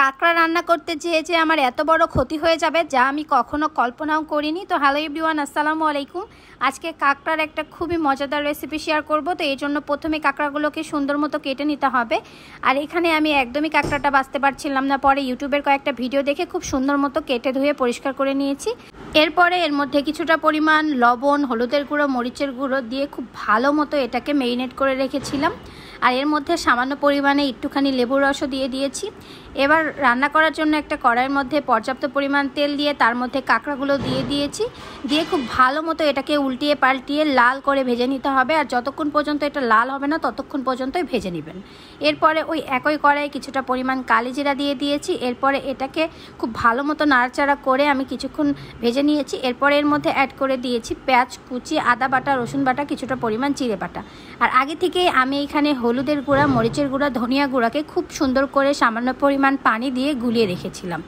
কাঁকড়া রান্না করতে যেয়ে আমার এত বড় ক্ষতি হয়ে যাবে যা আমি কখনো কল্পনাও করিনি। তো হ্যালো এভরিওয়ান, আসসালামু আলাইকুম। আজকে কাঁকড়ার একটা খুবই মজাদার রেসিপি শেয়ার করব। তো এই জন্য প্রথমে কাঁকড়াগুলোকে সুন্দর মতো কেটে নিতে হবে। আর এখানে আমি একদমই কাঁকড়াটা বাছতে পারছিলাম না, পরে ইউটিউবের কয়েকটা ভিডিও দেখে খুব সুন্দর মতো কেটে ধুয়ে পরিষ্কার করে নিয়েছি। এরপরে এর মধ্যে কিছুটা পরিমাণ লবণ, হলুদের গুঁড়ো, মরিচের গুঁড়ো দিয়ে খুব ভালো মতো এটাকে মেরিনেট করে রেখেছিলাম। আর এর মধ্যে সামান্য পরিমাণে একটুখানি লেবুর রসও দিয়ে দিয়েছি। এবার রান্না করার জন্য একটা কড়াইয়ের মধ্যে পর্যাপ্ত পরিমাণ তেল দিয়ে তার মধ্যে কাঁকড়াগুলো দিয়ে দিয়েছি। দিয়ে খুব ভালো মতো এটাকে উল্টিয়ে পাল্টিয়ে লাল করে ভেজে নিতে হবে। আর যতক্ষণ পর্যন্ত এটা লাল হবে না ততক্ষণ পর্যন্তই ভেজে নেবেন। এরপরে ওই একই কড়াইয়ে কিছুটা পরিমাণ কালি জিরা দিয়ে দিয়েছি। এরপরে এটাকে খুব ভালো মতো নাড়াচাড়া করে আমি কিছুক্ষণ ভেজে নিয়েছি। এরপরে এর মধ্যে অ্যাড করে দিয়েছি পেঁয়াজ কুচি, আদা বাটা, রসুন বাটা, কিছুটা পরিমাণ জিরে বাটা। আর আগে থেকেই আমি এখানে হলুদের গুঁড়া, মরিচের গুঁড়া, ধনিয়া গুঁড়াকে খুব সুন্দর করে সামান্য পরিমাণ পানি দিয়ে গুলিয়ে রেখেছিলাম।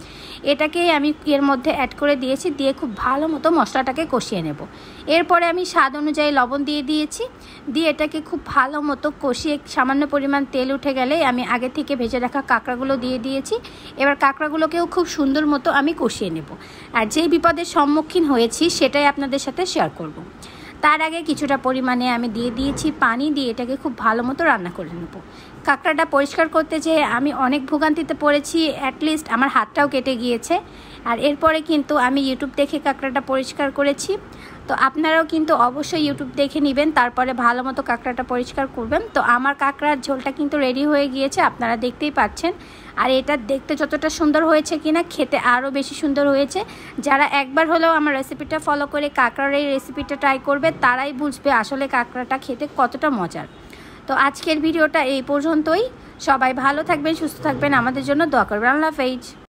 এটাকেই আমি এর মধ্যে অ্যাড করে দিয়েছি। দিয়ে খুব ভালো মতো মশলাটাকে কষিয়ে নেব। এরপরে আমি স্বাদ অনুযায়ী লবণ দিয়ে দিয়েছি। দিয়ে এটাকে খুব ভালো মতো কষিয়ে সামান্য পরিমাণ তেল উঠে গেলেই আমি আগে থেকে ভেজে রাখা কাঁকড়াগুলো দিয়ে দিয়েছি। এবার কাঁকড়াগুলোকেও খুব সুন্দর মতো আমি কষিয়ে নেব। আর যেই বিপদের সম্মুখীন হয়েছি সেটাই আপনাদের সাথে শেয়ার করব। তার আগে কিছুটা পরিমাণে আমি দিয়ে দিয়েছি পানি, দিয়ে এটাকে খুব ভালো মতো রান্না করে নেব। কাঁকড়াটা পরিষ্কার করতে যেয়ে আমি অনেক ভোগান্তিতে পড়েছি, অ্যাটলিস্ট আমার হাতটাও কেটে গিয়েছে। আর এরপরে কিন্তু আমি ইউটিউব দেখে কাঁকড়াটা পরিষ্কার করেছি। তো আপনারাও কিন্তু অবশ্যই ইউটিউব দেখে নেবেন, তারপরে ভালো মতো কাঁকড়াটা পরিষ্কার করবেন। তো আমার কাঁকড়ার ঝোলটা কিন্তু রেডি হয়ে গিয়েছে, আপনারা দেখতেই পাচ্ছেন। আর এটা দেখতে যতটা সুন্দর হয়েছে কিনা, খেতে আরও বেশি সুন্দর হয়েছে। যারা একবার হলেও আমার রেসিপিটা ফলো করে কাঁকড়ার এই রেসিপিটা ট্রাই করবে তারাই বুঝবে আসলে কাঁকড়াটা খেতে কতটা মজার। তো আজকের ভিডিওটা এই পর্যন্তই। সবাই ভালো থাকবেন, সুস্থ থাকবেন, আমাদের জন্য দোয়া করবেন। আল্লাহ হাফেজ।